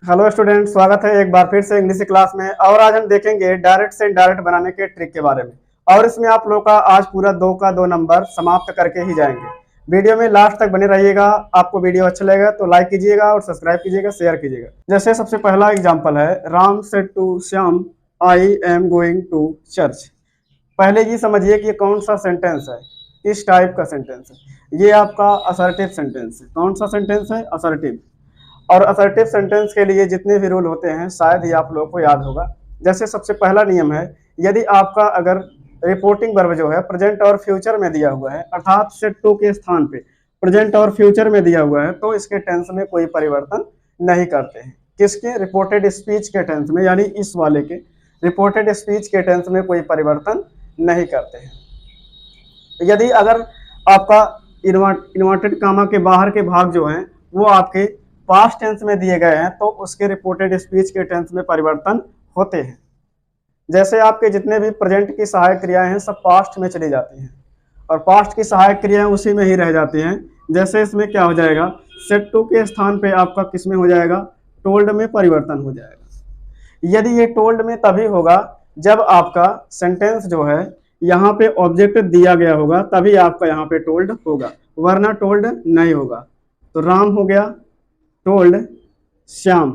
Hello student, स्वागत है एक बार फिर से इंग्लिश क्लास में। और आज हम देखेंगे डायरेक्ट से इनडायरेक्ट बनाने के ट्रिक के बारे में। और इसमें आप लोग का आज पूरा 2 का 2 नंबर समाप्त करके ही जाएंगे। वीडियो में लास्ट तक बने रहिएगा। आपको वीडियो अच्छा लगेगा तो लाइक कीजिएगा और सब्सक्राइब कीजिएगा, शेयर कीजिएगा। जैसे सबसे पहला एग्जाम्पल है, Ram said to Shyam I am going to church. पहले ये समझिए कि ये कौन सा सेंटेंस है, किस टाइप का सेंटेंस है। ये आपका असर्टिव सेंटेंस है। कौन सा सेंटेंस है? असर्टिव। और असर्टिव सेंटेंस के लिए जितने भी रूल होते हैं शायद ही आप लोगों को याद होगा। जैसे सबसे पहला नियम है, यदि आपका अगर रिपोर्टिंग वर्ब जो है प्रेजेंट और फ्यूचर में दिया हुआ है, अर्थात सेड टू के स्थान पे प्रेजेंट और फ्यूचर में दिया हुआ है, तो इसके टेंस में कोई परिवर्तन नहीं करते हैं। किसके? रिपोर्टेड स्पीच के टेंस में, यानी इस वाले के रिपोर्टेड स्पीच के टेंस में कोई परिवर्तन नहीं करते हैं। यदि अगर आपका इन्वर्टेड कामा के बाहर के भाग जो हैं वो आपके पास्ट टेंस में दिए गए हैं, तो उसके रिपोर्टेड स्पीच के टेंस में परिवर्तन होते हैं। जैसे आपके जितने भी प्रेजेंट की सहायक क्रियाएं हैं सब पास्ट में चली जाती हैं, और पास्ट की सहायक क्रियाएं उसी में ही रह जाती हैं। जैसे इसमें क्या हो जाएगा, सेड टू के स्थान पे आपका किस में हो जाएगा? टोल्ड में परिवर्तन हो जाएगा। यदि ये टोल्ड में तभी होगा जब आपका सेंटेंस जो है यहाँ पे ऑब्जेक्ट दिया गया होगा, तभी आपका यहाँ पे टोल्ड होगा, वरना टोल्ड नहीं होगा। तो राम हो गया, टोल्ड श्याम।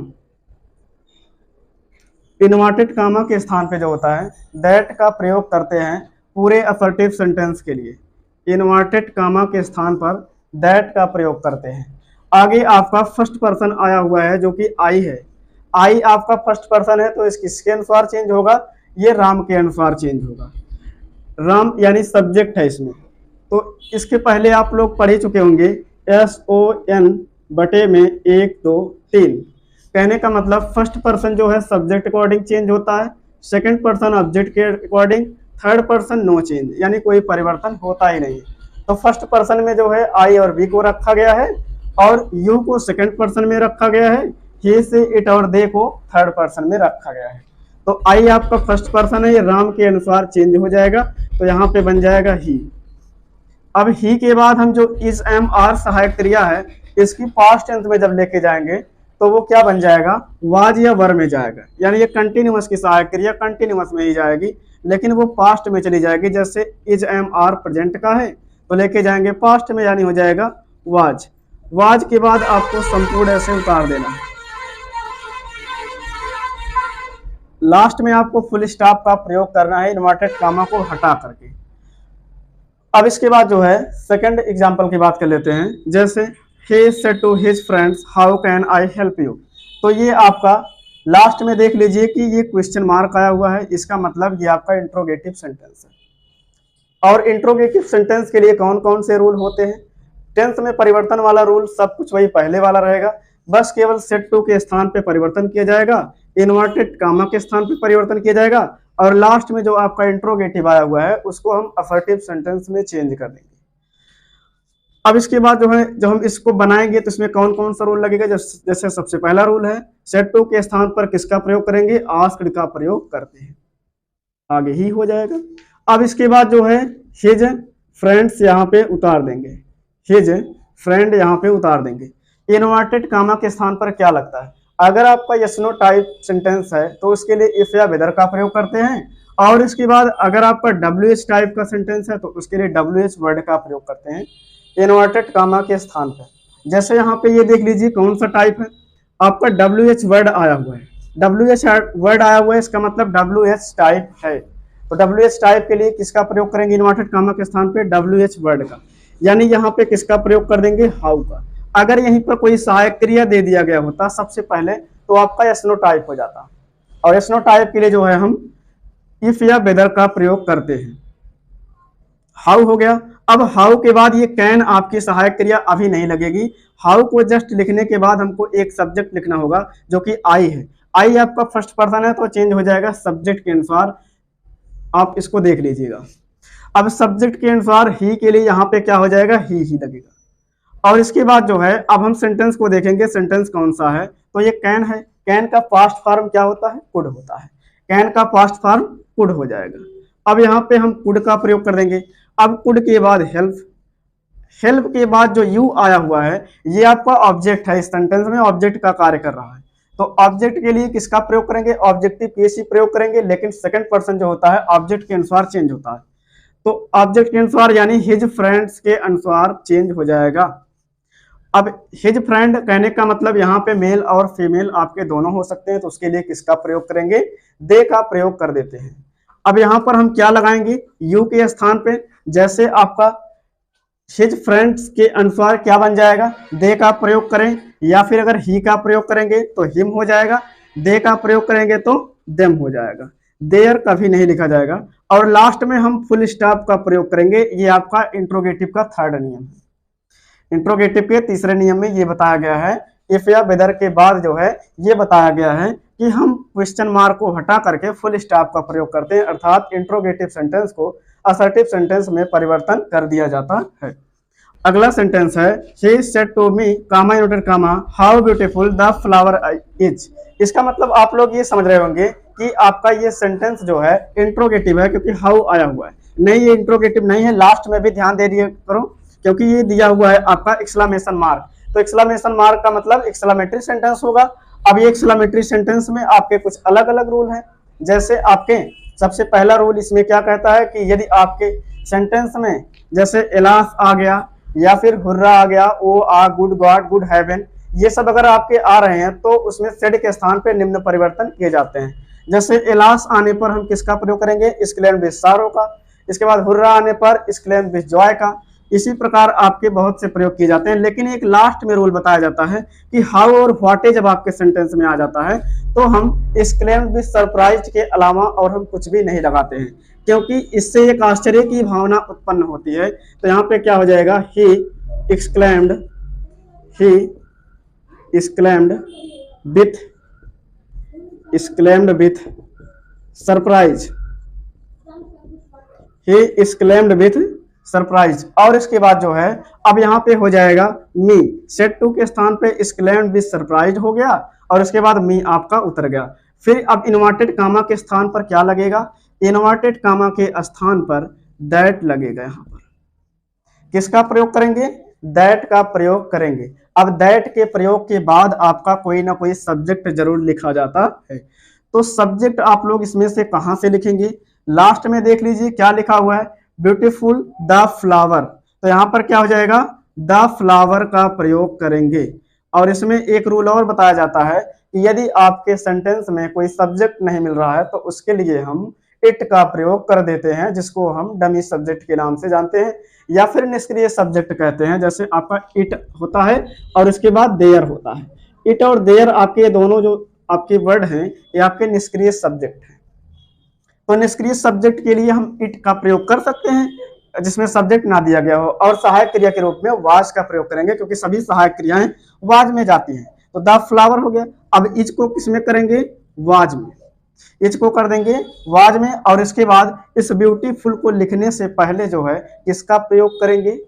इन्वर्टेड कामा के स्थान पे जो होता है दैट का प्रयोग करते हैं पूरे असर्टिव सेंटेंस के लिए। इन्वर्टेड कामा के स्थान पर दैट का प्रयोग करते हैं। आगे आपका फर्स्ट पर्सन आया हुआ है जो कि आई है। आई आपका फर्स्ट पर्सन है, तो किसके अनुसार चेंज होगा? ये राम के अनुसार चेंज होगा। राम यानी सब्जेक्ट है इसमें। तो इसके पहले आप लोग पढ़ ही चुके होंगे, SON बटे में 1 2 3। कहने का मतलब फर्स्ट पर्सन जो है सब्जेक्ट अकॉर्डिंग चेंज होता है, सेकंड पर्सन ऑब्जेक्ट के according, third person no change, यानी कोई परिवर्तन होता ही नहीं। तो फर्स्ट पर्सन में जो है आई और वी को रखा गया है, और यू को सेकंड पर्सन में रखा गया है, ही से इट और दे को थर्ड पर्सन में रखा गया है। तो आई आपका फर्स्ट पर्सन है, ये राम के अनुसार चेंज हो जाएगा, तो यहाँ पे बन जाएगा ही। अब ही के बाद हम जो इज एम आर सहायक क्रिया है इसकी पास्ट टेंस में जब लेके जाएंगे तो वो क्या बन जाएगा? वाज या वर में जाएगा। यानी ये कंटिन्यूअस की सहायक क्रिया कंटिन्यूअस में ही जाएगी, लेकिन वो पास्ट में चली जाएगी। जैसे इज एम आर प्रेजेंट का है तो लेके जाएंगे पास्ट में, यानी हो जाएगा वाज। वाज के बाद आपको संपूर्ण ऐसे उतार देना है। लास्ट में आपको फुल स्टॉप का प्रयोग करना है इन्वर्टेड कामा को हटा करके। अब इसके बाद जो है सेकंड एग्जांपल की बात कर लेते हैं। जैसे he said to his friends how can I help you। तो ये आपका लास्ट में देख लीजिए कि ये क्वेश्चन मार्क आया हुआ है, इसका मतलब ये आपका इंट्रोगेटिव सेंटेंस है। और इंट्रोगेटिव सेंटेंस के लिए कौन कौन से रूल होते हैं? टेंस में परिवर्तन वाला रूल सब कुछ वही पहले वाला रहेगा, बस केवल सेड टू के स्थान पे परिवर्तन किया जाएगा, इन्वर्टेड कामा के स्थान पे परिवर्तन किया जाएगा, और लास्ट में जो आपका इंट्रोगेटिव आया हुआ है उसको हम असर्टिव सेंटेंस में चेंज कर देंगे। अब इसके बाद जो है जब हम इसको बनाएंगे तो इसमें कौन कौन सा रूल लगेगा? जैसे सबसे पहला रूल है, सेड टू के स्थान पर किसका प्रयोग करेंगे? आस्क्ड का प्रयोग करते हैं, आगे ही हो जाएगा। अब इसके बाद जो है हिज फ्रेंड्स यहाँ पे उतार देंगे, हिज फ्रेंड यहाँ पे उतार देंगे। इन्वर्टेड कामा के स्थान पर क्या लगता है? अगर आपका यस नो टाइप सेंटेंस है तो उसके लिए इफ या वेदर का प्रयोग करते हैं, और इसके बाद अगर आपका WH टाइप का सेंटेंस है तो उसके लिए WH वर्ड का प्रयोग करते हैं इन्वर्टेड कामा के स्थान पर। जैसे यहाँ पे ये देख लीजिए कौन सा टाइप है, आपका WH वर्ड आया हुआ है। WH वर्ड आया हुआ है, इसका मतलब WH टाइप है। तो WH टाइप के लिए किसका प्रयोग करेंगे इन्वर्टेड कामा के स्थान पे? WH वर्ड का। यानी यहाँ पे किसका प्रयोग कर देंगे? हाउ का। अगर यहीं पर कोई सहायक क्रिया दे दिया गया होता सबसे पहले तो आपका यस नो टाइप हो जाता, और यस नो टाइप के लिए जो है हम इफ या वेदर का प्रयोग करते हैं। हाउ हो गया। अब हाउ के बाद ये कैन आपकी सहायक क्रिया अभी नहीं लगेगी। हाउ को जस्ट लिखने के बाद हमको एक सब्जेक्ट लिखना होगा जो कि आई है। आई आपका फर्स्ट पर्सन है तो चेंज हो जाएगा सब्जेक्ट के अनुसार, आप इसको देख लीजिएगा। अब सब्जेक्ट के अनुसार ही के लिए यहाँ पे क्या हो जाएगा? ही लगेगा। और इसके बाद जो है अब हम सेंटेंस को देखेंगे, सेंटेंस कौन सा है? तो ये कैन है। कैन का पास्ट फॉर्म क्या होता है? कुड होता है। कैन का पास्ट फॉर्म कुड हो जाएगा। अब यहाँ पे हम कुड का प्रयोग कर देंगे। अब कुड के बाद हेल्प, हेल्प के बाद जो यू आया हुआ है ये आपका ऑब्जेक्ट है, इस सेंटेंस में ऑब्जेक्ट का कार्य कर रहा है। तो ऑब्जेक्ट के लिए किसका प्रयोग करेंगे, ऑब्जेक्टिव केस ही प्रयोग करेंगे, लेकिन सेकंड पर्सन जो होता है ऑब्जेक्ट के अनुसार चेंज होता है। तो ऑब्जेक्ट के अनुसार यानी हिज फ्रेंड्स के अनुसार चेंज हो जाएगा। अब हिज फ्रेंड कहने का मतलब यहाँ पे मेल और फीमेल आपके दोनों हो सकते हैं, तो उसके लिए किसका प्रयोग करेंगे, दे का प्रयोग कर देते हैं। अब यहाँ पर हम क्या लगाएंगे, यू के स्थान पे, जैसे आपका हिज फ्रेंड्स के अनुसार क्या बन जाएगा, दे का प्रयोग करें, या फिर अगर ही का प्रयोग करेंगे तो हिम हो जाएगा, दे का प्रयोग करेंगे तो देम हो जाएगा, देयर कभी नहीं लिखा जाएगा। और लास्ट में हम फुल स्टॉप का प्रयोग करेंगे। ये आपका इंट्रोगेटिव का थर्ड नियम है। इंट्रोगेटिव के तीसरे नियम में ये बताया गया है, इफ या वेदर के बाद जो है ये बताया गया है कि हम क्वेश्चन मार्क को हटा करके फुल स्टॉप का प्रयोग करते हैं, अर्थात इंट्रोगेटिव सेंटेंस को असर्टिव सेंटेंस में परिवर्तन कर दिया जाता है। अगला सेंटेंस है, he said to me, comma inverted comma, how beautiful the flower is। इसका मतलब आप लोग ये समझ रहे होंगे कि आपका ये सेंटेंस जो है इंट्रोगेटिव है, क्योंकि हाउ आया हुआ है। नहीं, ये इंट्रोगेटिव नहीं है, लास्ट में भी ध्यान दे दिया करो, क्योंकि ये दिया हुआ है आपका एक्सक्लेमेशन मार्क। तो एक्सक्लेमेशन मार्क का मतलब एक्सक्लेमेटरी सेंटेंस होगा। अब ये एक्सक्लेमेटरी सेंटेंस में आपके कुछ अलग अलग रूल हैं। जैसे आपके सबसे पहला रूल इसमें क्या कहता है कि यदि आपके सेंटेंस में जैसे एलास आ गया या फिर हुर्रा आ गया, ओ आ, गुड गॉड, गुड हेवन, ये सब अगर आपके आ रहे हैं तो उसमें सेड के स्थान पे निम्न परिवर्तन किए जाते हैं। जैसे एलास आने पर हम किसका प्रयोग करेंगे, एक्सक्लेम विद सारो का। इसके बाद हुर्रा आने पर एक्सक्लेम विद जॉय का। इसी प्रकार आपके बहुत से प्रयोग किए जाते हैं, लेकिन एक लास्ट में रूल बताया जाता है कि हाउ और व्हाट जब आपके सेंटेंस में आ जाता है तो हम एक्सक्लेम विद सरप्राइज के अलावा और हम कुछ भी नहीं लगाते हैं, क्योंकि इससे एक आश्चर्य की भावना उत्पन्न होती है। तो यहाँ पे क्या हो जाएगा, ही exclaimed with surprise, he exclaimed with surprise. और इसके बाद जो है अब यहाँ पे हो जाएगा मी, सेट टू के स्थान पे exclaimed with सरप्राइज हो गया और इसके बाद मी आपका उतर गया। फिर अब इन्वर्टेड कामा के स्थान पर क्या लगेगा, इन्वर्टेड कामा के स्थान पर दैट लगेगा। यहाँ पर किसका प्रयोग करेंगे, दैट का प्रयोग करेंगे। अब दैट के प्रयोग के बाद आपका कोई ना कोई सब्जेक्ट जरूर लिखा जाता है। तो सब्जेक्ट आप लोग इसमें से कहां से लिखेंगे, लास्ट में देख लीजिए क्या लिखा हुआ है, ब्यूटीफुल द फ्लावर। तो यहाँ पर क्या हो जाएगा, द फ्लावर का प्रयोग करेंगे। और इसमें एक रूल और बताया जाता है कि यदि आपके सेंटेंस में कोई सब्जेक्ट नहीं मिल रहा है तो उसके लिए हम इट का प्रयोग कर देते हैं, जिसको हम डमी सब्जेक्ट के नाम से जानते हैं या फिर निष्क्रिय सब्जेक्ट कहते हैं। जैसे आपका इट होता है और इसके बाद देयर होता है। इट और देयर आपके दोनों जो आपके वर्ड हैं ये आपके निष्क्रिय सब्जेक्ट हैं। तो निष्क्रिय सब्जेक्ट के लिए हम इट का प्रयोग कर सकते हैं जिसमें सब्जेक्ट ना दिया गया हो, और सहायक क्रिया के रूप में वाज का प्रयोग करेंगे, क्योंकि सभी सहायक क्रियाएं वाज में जाती हैं। तो द फ्लावर हो गया। अब इज को किसमें करेंगे, वाज में, इज को कर देंगे वाज में। और इसके बाद इस ब्यूटीफुल को लिखने से पहले जो है किसका प्रयोग करेंगे,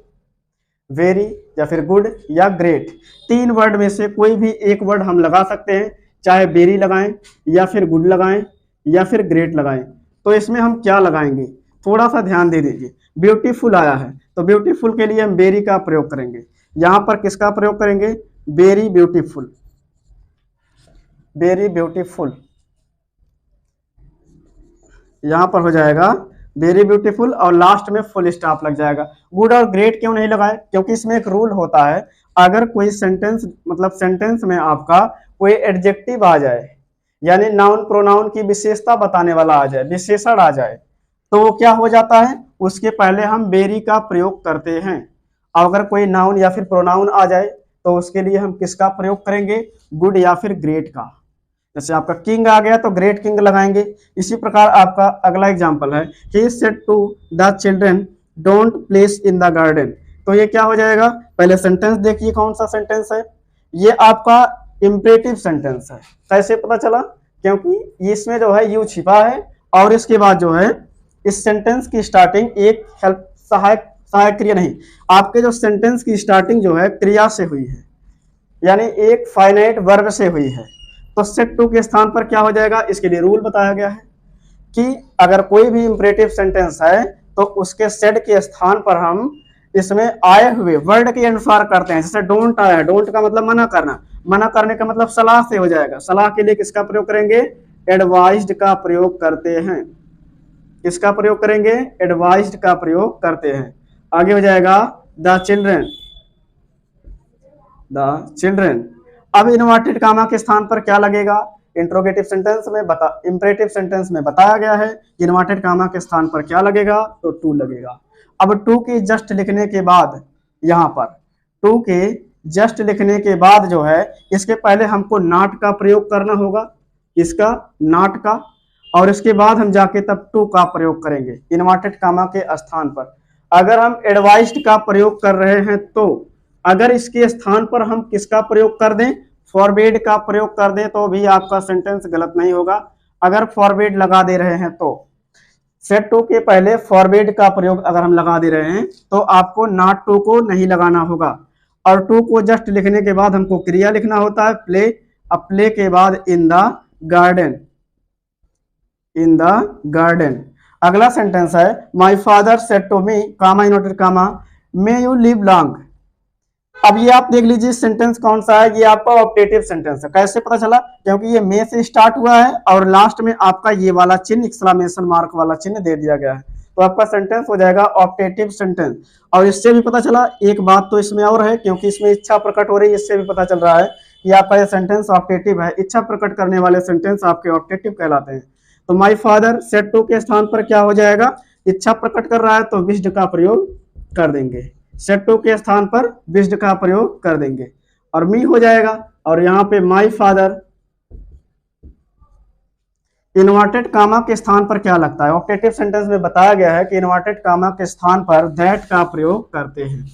वेरी या फिर गुड या ग्रेट। तीन वर्ड में से कोई भी एक वर्ड हम लगा सकते हैं, चाहे वेरी लगाएं या फिर गुड लगाएं या फिर ग्रेट लगाएं। तो इसमें हम क्या लगाएंगे, थोड़ा सा ध्यान दे दीजिए। ब्यूटीफुल आया है तो ब्यूटीफुल के लिए हम वेरी का प्रयोग करेंगे। यहां पर किसका प्रयोग करेंगे, वेरी ब्यूटीफुल, वेरी ब्यूटीफुल। यहां पर हो जाएगा वेरी ब्यूटीफुल और लास्ट में फुल स्टॉप लग जाएगा। गुड और ग्रेट क्यों नहीं लगाए, क्योंकि इसमें एक रूल होता है, अगर कोई सेंटेंस मतलब सेंटेंस में आपका कोई एडजेक्टिव आ जाए यानी नाउन प्रोनाउन की विशेषता बताने वाला आ जाए, विशेषण आ जाए, तो वो क्या हो जाता है, उसके पहले हम वेरी का प्रयोग करते हैं। अगर कोई नाउन या फिर प्रोनाउन आ जाए तो उसके लिए हम किसका प्रयोग करेंगे, गुड या फिर ग्रेट का। जैसे आपका किंग आ गया तो ग्रेट किंग लगाएंगे। इसी प्रकार आपका अगला एग्जांपल है, he said to the children don't place in the garden. तो ये क्या हो जाएगा, पहले सेंटेंस देखिए कौन सा सेंटेंस है, ये आपका इंपरेटिव सेंटेंस है। कैसे पता चला, क्योंकि इसमें जो है यू छिपा है और इसके बाद जो है इस सेंटेंस की स्टार्टिंग एक हेल्प सहायक क्रिया नहीं, आपके जो सेंटेंस की स्टार्टिंग जो है क्रिया से हुई है, यानी एक फाइनाइट वर्ब से हुई है। तो सेट टू के स्थान पर क्या हो जाएगा, इसके लिए रूल बताया गया है कि अगर कोई भी इंपरेटिव सेंटेंस है तो उसके सेड के स्थान पर हम इसमें आए हुए वर्ड के अनुसार करते हैं। जैसे डोंट आया, डोंट का मतलब मना करना, मना करने का मतलब सलाह से हो जाएगा। सलाह के लिए किसका प्रयोग करेंगे? एडवाइज्ड का प्रयोग करते हैं। किसका प्रयोग करेंगे? एडवाइज्ड का प्रयोग करते हैं। आगे हो जाएगा द चिल्ड्रन, द चिल्ड्रन। अब इन्वर्टेड कामा के स्थान पर क्या लगेगा? इंट्रोगेटिव सेंटेंस में इंपरेटिव सेंटेंस में बताया गया है इन्वर्टेड कामा के स्थान पर क्या लगेगा, तो टू लगेगा। अब टू के जस्ट लिखने के बाद, यहां पर टू के जस्ट लिखने के बाद जो है इसके पहले हमको नॉट का प्रयोग करना होगा, इसका नॉट का, और इसके बाद हम जाके तब टू का प्रयोग करेंगे इन्वर्टेड कामा के स्थान पर। अगर हम एडवाइज्ड का प्रयोग कर रहे हैं तो अगर इसके स्थान पर हम किसका प्रयोग कर दें? फॉरबिड का प्रयोग कर दें तो भी आपका सेंटेंस गलत नहीं होगा। अगर फॉरबिड लगा दे रहे हैं तो सेट टू के पहले फॉरबिड का प्रयोग अगर हम लगा दे रहे हैं तो आपको नॉट टू को नहीं लगाना होगा। और टू को जस्ट लिखने के बाद हमको क्रिया लिखना होता है प्ले। अब प्ले के बाद in the garden, in the garden. अगला सेंटेंस है my father said to me comma inverted comma may you live long. अब ये आप देख लीजिए सेंटेंस कौन सा है, ये आपका ऑप्टेटिव सेंटेंस है। कैसे पता चला? क्योंकि ये मे से स्टार्ट हुआ है और लास्ट में आपका ये वाला चिन्ह एक्सक्लेमेशन मार्क वाला चिन्ह दे दिया गया है, तो आपका सेंटेंस हो जाएगा ऑप्टेटिव सेंटेंस। और इससे भी पता चला एक बात तो इसमें और है, क्योंकि इसमें इच्छा प्रकट हो रही है, इससे भी पता चल रहा है कि आपका ये सेंटेंस ऑप्टेटिव है। इच्छा प्रकट करने वाले सेंटेंस आपके ऑप्टेटिव कहलाते हैं। तो माई फादर सेड टू के स्थान पर क्या हो जाएगा? इच्छा प्रकट कर रहा है तो विश्ड का प्रयोग कर देंगे। सेड टू के स्थान पर विश्ड का प्रयोग कर देंगे और मी हो जाएगा। और यहाँ पे माई फादर इन्वर्टेड कामा के स्थान पर क्या लगता है? ऑप्टेटिव सेंटेंस में बताया गया है कि इन्वर्टेड कामा के स्थान पर दैट का प्रयोग करते हैं।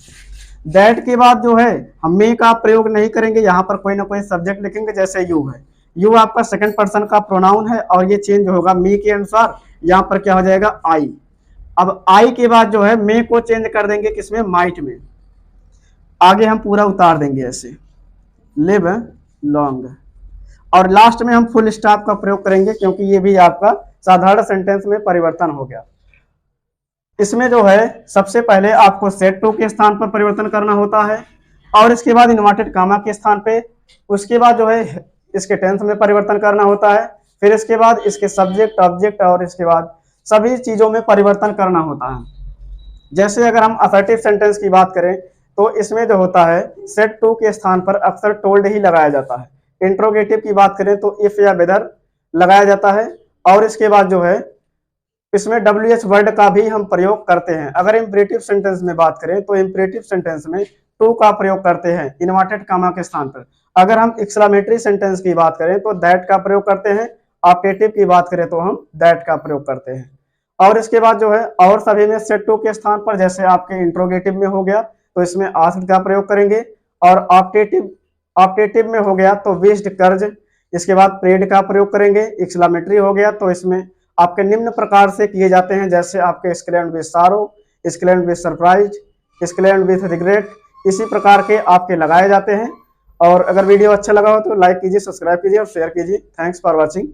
दैट के बाद जो है हम मे का प्रयोग नहीं करेंगे, यहाँ पर कोई ना कोई सब्जेक्ट लिखेंगे। जैसे यू है, यू आपका सेकंड पर्सन का प्रोनाउन है और ये चेंज होगा मी के अनुसार। यहाँ पर क्या हो जाएगा? आई। अब आई के बाद जो है मे को चेंज कर देंगे किसमें? माइट में। आगे हम पूरा उतार देंगे ऐसे लिव लॉन्ग। और लास्ट में हम फुल स्टॉप का प्रयोग करेंगे, क्योंकि ये भी आपका साधारण सेंटेंस में परिवर्तन हो गया। इसमें जो है सबसे पहले आपको सेट टू के स्थान पर परिवर्तन करना होता है और इसके बाद इन्वर्टेड कामा के स्थान पे, उसके बाद जो है इसके टेंस में परिवर्तन करना होता है, फिर इसके बाद इसके सब्जेक्ट ऑब्जेक्ट और इसके बाद सभी चीजों में परिवर्तन करना होता है। जैसे अगर हम असर्टिव सेंटेंस की बात करें तो इसमें जो होता है सेड टू के स्थान पर अक्सर टोल्ड ही लगाया जाता है। इंट्रोगेटिव की बात करें तो इफ या वेदर लगाया जाता है और इसके बाद जो है इसमें WH वर्ड का भी हम प्रयोग करते हैं। अगर इंपरेटिव सेंटेंस में बात करें तो इंपरेटिव सेंटेंस में टू का प्रयोग करते हैं इन्वर्टेड कामा के स्थान पर। अगर हम एक्सक्लेमेटरी सेंटेंस की बात करें तो दैट का प्रयोग करते हैं। ऑप्टेटिव की बात करें तो हम दैट का प्रयोग करते हैं। और इसके बाद जो है और सभी में सेड टू के स्थान पर, जैसे आपके इंट्रोगेटिव में हो गया तो इसमें आस्क्ड का प्रयोग करेंगे और ऑप्टेटिव में हो गया तो विश्ड कर्ज, इसके बाद प्रेड का प्रयोग करेंगे। एक्सक्लेमेटरी हो गया तो इसमें आपके निम्न प्रकार से किए जाते हैं, जैसे आपके एक्सक्लेम्ड विद सारो, exclaimed with surprise, exclaimed with regret, इसी प्रकार के आपके लगाए जाते हैं। और अगर वीडियो अच्छा लगा हो तो लाइक कीजिए, सब्सक्राइब कीजिए और शेयर कीजिए। Thanks for watching.